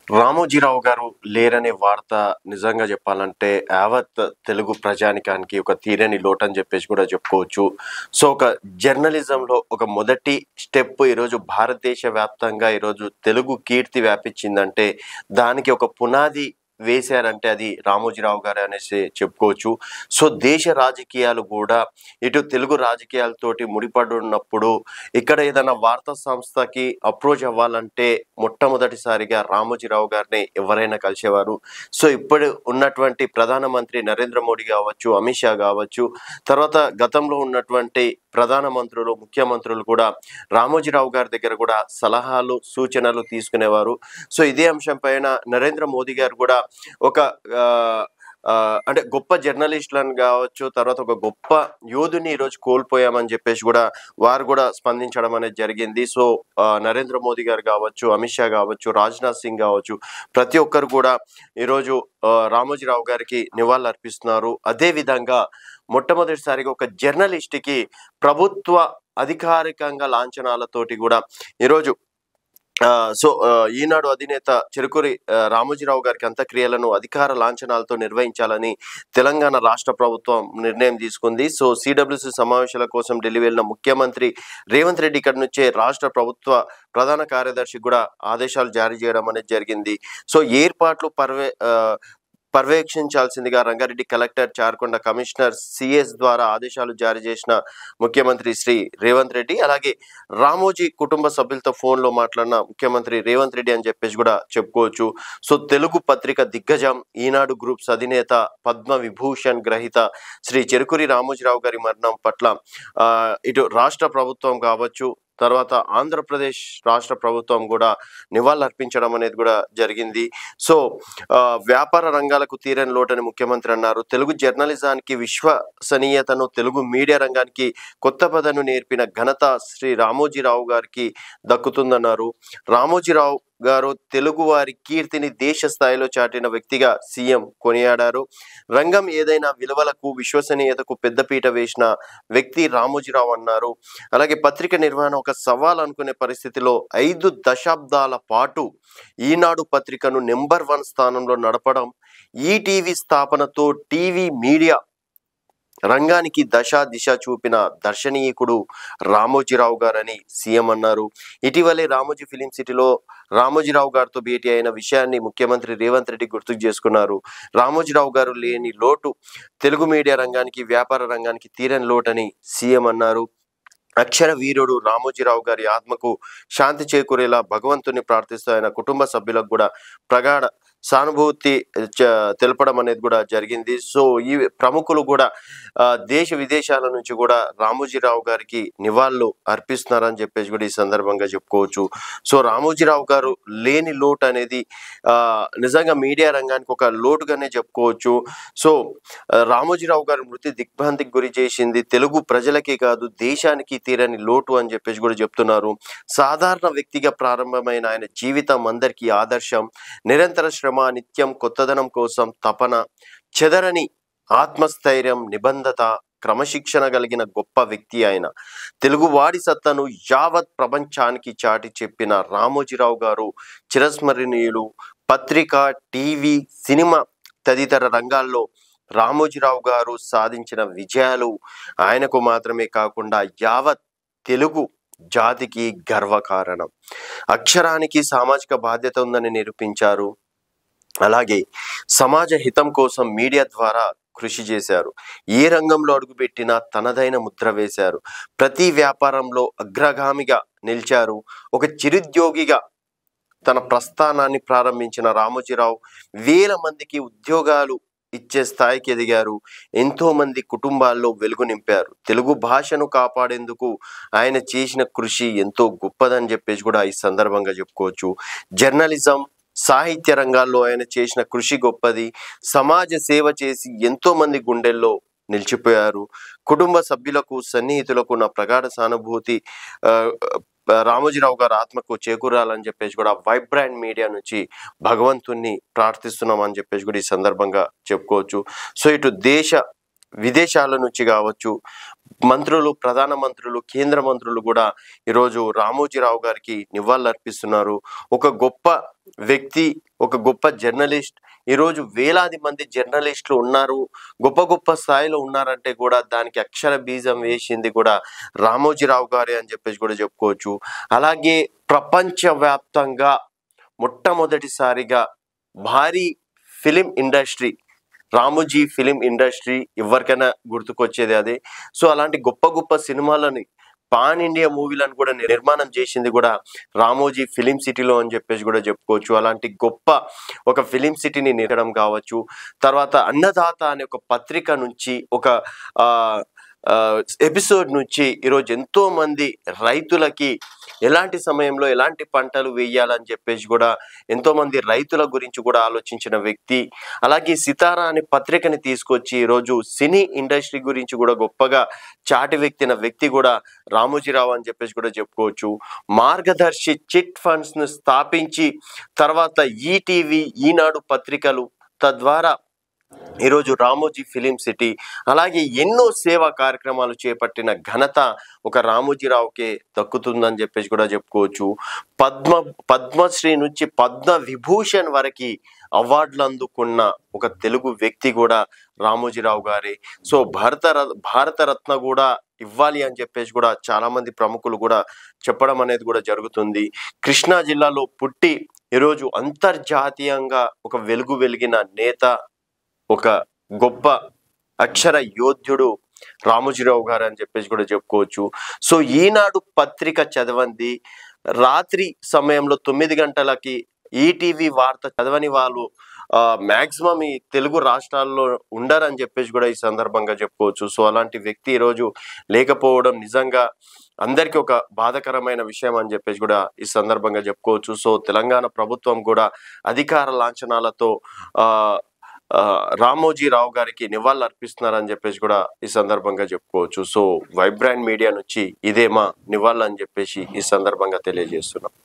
రామోజీరావు గారు లేరనే వార్త నిజంగా చెప్పాలంటే యావత్ తెలుగు ప్రజానికానికి ఒక తీరని లోటని చెప్పేసి కూడా చెప్పుకోవచ్చు. సో ఒక జర్నలిజంలో ఒక మొదటి స్టెప్ ఈరోజు భారతదేశ వ్యాప్తంగా ఈరోజు తెలుగు కీర్తి వ్యాపించిందంటే దానికి ఒక పునాది వేశారంటే అది రామోజీరావు గారు అనేసి చెప్పుకోవచ్చు. సో దేశ రాజకీయాలు కూడా ఇటు తెలుగు రాజకీయాలతోటి ముడిపడి ఉన్నప్పుడు ఇక్కడ ఏదైనా వార్తా సంస్థకి అప్రోచ్ అవ్వాలంటే మొట్టమొదటిసారిగా రామోజీరావు గారిని ఎవరైనా కలిసేవారు. సో ఇప్పుడు ఉన్నటువంటి ప్రధానమంత్రి నరేంద్ర మోడీ కావచ్చు, అమిత్ షా కావచ్చు, తర్వాత గతంలో ఉన్నటువంటి ప్రధాన మంత్రులు, ముఖ్యమంత్రులు కూడా రామోజీరావు గారి దగ్గర కూడా సలహాలు, సూచనలు తీసుకునేవారు. సో ఇదే అంశం పైన నరేంద్ర మోదీ గారు కూడా ఒక అంటే గొప్ప జర్నలిస్టులను కావచ్చు, తర్వాత ఒక గొప్ప యోధుని ఈరోజు కోల్పోయామని చెప్పేసి కూడా వారు కూడా స్పందించడం అనేది జరిగింది. సో నరేంద్ర మోదీ గారు కావచ్చు, అమిత్ షా కావచ్చు, రాజ్నాథ్ సింగ్ కావచ్చు, ప్రతి ఒక్కరు కూడా ఈరోజు రామోజీరావు గారికి నివాళులు అర్పిస్తున్నారు. అదే విధంగా మొట్టమొదటిసారిగా ఒక జర్నలిస్ట్కి ప్రభుత్వ అధికారికంగా లాంఛనాలతోటి కూడా ఈరోజు ఈనాడు అధినేత చెరుకూరి రామోజీరావు గారికి అంత్యక్రియలను అధికార లాంఛనాలతో నిర్వహించాలని తెలంగాణ రాష్ట్ర ప్రభుత్వం నిర్ణయం తీసుకుంది. సో సిడబ్ల్యూసి సమావేశాల కోసం ఢిల్లీ వెళ్ళిన ముఖ్యమంత్రి రేవంత్ రెడ్డి ఇక్కడి నుంచే రాష్ట్ర ప్రభుత్వ ప్రధాన కార్యదర్శి కూడా ఆదేశాలు జారీ చేయడం అనేది జరిగింది. సో ఏర్పాట్లు పర్యవేక్షించాల్సిందిగా రంగారెడ్డి కలెక్టర్, చార్కొండ కమిషనర్, సిఎస్ ద్వారా ఆదేశాలు జారీ చేసిన ముఖ్యమంత్రి శ్రీ రేవంత్ రెడ్డి, అలాగే రామోజీ కుటుంబ సభ్యులతో ఫోన్లో మాట్లాడిన ముఖ్యమంత్రి రేవంత్ రెడ్డి అని చెప్పేసి కూడా చెప్పుకోవచ్చు. సో తెలుగు పత్రిక దిగ్గజం, ఈనాడు గ్రూప్స్ అధినేత, పద్మ విభూషణ్ గ్రహీత శ్రీ చెరుకూరి రామోజీరావు గారి మరణం పట్ల ఇటు రాష్ట్ర ప్రభుత్వం కావచ్చు, తర్వాత ఆంధ్రప్రదేశ్ రాష్ట్ర ప్రభుత్వం కూడా నివాళులు అర్పించడం అనేది కూడా జరిగింది. సో వ్యాపార రంగాలకు తీరని లోటని ముఖ్యమంత్రి అన్నారు. తెలుగు జర్నలిజానికి విశ్వసనీయతను, తెలుగు మీడియా రంగానికి కొత్త పదను నేర్పిన ఘనత శ్రీ రామోజీరావు గారికి దక్కుతుందన్నారు. రామోజీరావు గారు తెలుగు వారి కీర్తిని దేశ స్థాయిలో చాటిన వ్యక్తిగా సీఎం కొనియాడారు. రంగం ఏదైనా విలువలకు, విశ్వసనీయతకు పెద్దపీట వేసిన వ్యక్తి రామోజీరావు అన్నారు. అలాగే పత్రిక నిర్వహణ ఒక సవాల్ అనుకునే పరిస్థితిలో 5 దశాబ్దాల పాటు ఈనాడు పత్రికను నెంబర్ 1 స్థానంలో నడపడం, ఈటీవీ స్థాపనతో టీవీ మీడియా రంగానికి దిశ చూపిన దర్శనీయకుడు రామోజీరావు గారని సీఎం అన్నారు. ఇటీవలే రామోజీ ఫిలిం సిటీలో రామోజీరావు గారితో భేటీ అయిన విషయాన్ని ముఖ్యమంత్రి రేవంత్ రెడ్డి గుర్తుకు చేసుకున్నారు. రామోజీరావు గారు లేని లోటు తెలుగు మీడియా రంగానికి, వ్యాపార రంగానికి తీరని లోటని సీఎం అన్నారు. అక్షర వీరుడు రామోజీరావు గారి ఆత్మకు శాంతి చేకూరేలా భగవంతుని ప్రార్థిస్తూ ఆయన కుటుంబ సభ్యులకు కూడా ప్రగాఢ సానుభూతి తెలపడం అనేది కూడా జరిగింది. సో ఈ ప్రముఖులు కూడా దేశ విదేశాల నుంచి కూడా రామోజీరావు గారికి నివాళులు అర్పిస్తున్నారని చెప్పేసి కూడా ఈ సందర్భంగా చెప్పుకోవచ్చు. సో రామోజీరావు గారు లేని లోటు అనేది నిజంగా మీడియా రంగానికి ఒక లోటుగానే చెప్పుకోవచ్చు. సో రామోజీరావు గారి మృతి దిగ్భ్రాంతికి గురి చేసింది తెలుగు ప్రజలకే కాదు, దేశానికి తీరని లోటు అని చెప్పేసి కూడా చెప్తున్నారు. సాధారణ వ్యక్తిగా ప్రారంభమైన ఆయన జీవితం అందరికీ ఆదర్శం. నిరంతర శ్రమ, నిత్యం కొత్తదనం కోసం తపన, చెదరని ఆత్మస్థైర్యం, నిబంధత, క్రమశిక్షణ కలిగిన గొప్ప వ్యక్తి ఆయన. తెలుగువాడి సత్తను యావత్ ప్రపంచానికి చాటి చెప్పిన రామోజీరావు గారు చిరస్మరణీయులు. పత్రిక, టీవీ, సినిమా తదితర రంగాల్లో రామోజీరావు గారు సాధించిన విజయాలు ఆయనకు మాత్రమే కాకుండా యావత్ తెలుగు జాతికి గర్వకారణం. అక్షరానికి సామాజిక బాధ్యత ఉందని నిరూపించారు. అలాగే సమాజ హితం కోసం మీడియా ద్వారా కృషి చేశారు. ఏ రంగంలో అడుగుపెట్టినా తనదైన ముద్ర వేశారు. ప్రతి వ్యాపారంలో అగ్రగామిగా నిలిచారు. ఒక చిరుద్యోగిగా తన ప్రస్థానాన్ని ప్రారంభించిన రామోజీరావు వేల మందికి ఉద్యోగాలు ఇచ్చే స్థాయికి ఎదిగారు. ఎంతో మంది కుటుంబాల్లో వెలుగు నింపారు. తెలుగు భాషను కాపాడేందుకు ఆయన చేసిన కృషి ఎంతో గొప్పదని చెప్పేసి కూడా ఈ సందర్భంగా చెప్పుకోవచ్చు. జర్నలిజం, సాహిత్య రంగాల్లో ఆయన చేసిన కృషి గొప్పది. సమాజ సేవ చేసి ఎంతో మంది గుండెల్లో నిలిచిపోయారు. కుటుంబ సభ్యులకు, సన్నిహితులకు నా ప్రగాఢ సానుభూతి. రామోజీరావు గారు ఆత్మకు చేకూరాలని చెప్పేసి కూడా వైబ్రాంట్ మీడియా నుంచి భగవంతుణ్ణి ప్రార్థిస్తున్నాం అని చెప్పేసి కూడా ఈ సందర్భంగా చెప్పుకోవచ్చు. సో ఇటు దేశ విదేశాల నుంచి కావచ్చు, మంత్రులు, ప్రధాన మంత్రులు, కేంద్ర మంత్రులు కూడా ఈరోజు రామోజీరావు గారికి నివాళులర్పిస్తున్నారు. ఒక గొప్ప వ్యక్తి, ఒక గొప్ప జర్నలిస్ట్. ఈరోజు వేలాది మంది జర్నలిస్టులు ఉన్నారు, గొప్ప గొప్ప స్థాయిలో ఉన్నారంటే కూడా దానికి అక్షర బీజం వేసింది కూడా రామోజీరావు గారే అని చెప్పేసి కూడా చెప్పుకోవచ్చు. అలాగే ప్రపంచవ్యాప్తంగా మొట్టమొదటిసారిగా భారీ film industry, Ramoji film industry, ఎవరికైనా గుర్తుకొచ్చేది అదే. సో అలాంటి గొప్ప గొప్ప సినిమాలని, పాన్ ఇండియా మూవీలను కూడా నిర్మాణం చేసింది కూడా రామోజీ ఫిలిం సిటీలో అని చెప్పేసి కూడా చెప్పుకోవచ్చు. అలాంటి గొప్ప ఒక ఫిలిం సిటీని నిర్మడం కావచ్చు. తర్వాత అన్నదాత అనే ఒక పత్రిక నుంచి, ఒక ఎపిసోడ్ నుంచి ఈరోజు ఎంతో మంది రైతులకి ఎలాంటి సమయంలో ఎలాంటి పంటలు వేయాలని చెప్పేసి కూడా ఎంతో మంది రైతుల గురించి కూడా ఆలోచించిన వ్యక్తి. అలాగే సితారా అనే పత్రికని తీసుకొచ్చి ఈరోజు సినీ ఇండస్ట్రీ గురించి కూడా గొప్పగా చాటి వ్యక్తిన వ్యక్తి కూడా రామోజీరావు అని చెప్పేసి కూడా చెప్పుకోవచ్చు. మార్గదర్శి చిట్ ఫండ్స్ ను స్థాపించి తర్వాత ఈటీవీ, ఈనాడు పత్రికలు, తద్వారా ఈరోజు రామోజీ ఫిలిం సిటీ, అలాగే ఎన్నో సేవా కార్యక్రమాలు చేపట్టిన ఘనత ఒక రామోజీరావుకే దక్కుతుందని చెప్పేసి కూడా చెప్పుకోవచ్చు. పద్మశ్రీ నుంచి పద్మ విభూషణ్ వరకు అవార్డులు అందుకున్న ఒక తెలుగు వ్యక్తి కూడా రామోజీరావు గారే. సో భారతరత్న కూడా ఇవ్వాలి అని చెప్పేసి కూడా చాలా మంది ప్రముఖులు కూడా చెప్పడం అనేది కూడా జరుగుతుంది. కృష్ణా జిల్లాలో పుట్టి ఈరోజు అంతర్జాతీయంగా ఒక వెలుగు వెలిగిన నేత, ఒక గొప్ప అక్షర యోధుడు రామోజీరావు గారు అని చెప్పేసి కూడా చెప్పుకోవచ్చు. సో ఈనాడు పత్రిక చదవండి, రాత్రి సమయంలో 9 గంటలకి ఈటీవీ వార్త చదవని వాళ్ళు మ్యాక్సిమం ఈ తెలుగు రాష్ట్రాల్లో ఉండరని చెప్పేసి కూడా ఈ సందర్భంగా చెప్పుకోవచ్చు. సో అలాంటి వ్యక్తి ఈరోజు లేకపోవడం నిజంగా అందరికీ ఒక బాధాకరమైన విషయం అని చెప్పేసి కూడా ఈ సందర్భంగా చెప్పుకోవచ్చు. సో తెలంగాణ ప్రభుత్వం కూడా అధికార లాంఛనాలతో రామోజీరావు గారికి నివాళులు అర్పిస్తున్నారని చెప్పేసి కూడా ఈ సందర్భంగా చెప్పుకోవచ్చు. సో వైబ్రాంట్ మీడియా నుంచి ఇదే మా నివాళులు అని చెప్పేసి ఈ సందర్భంగా తెలియజేస్తున్నాం.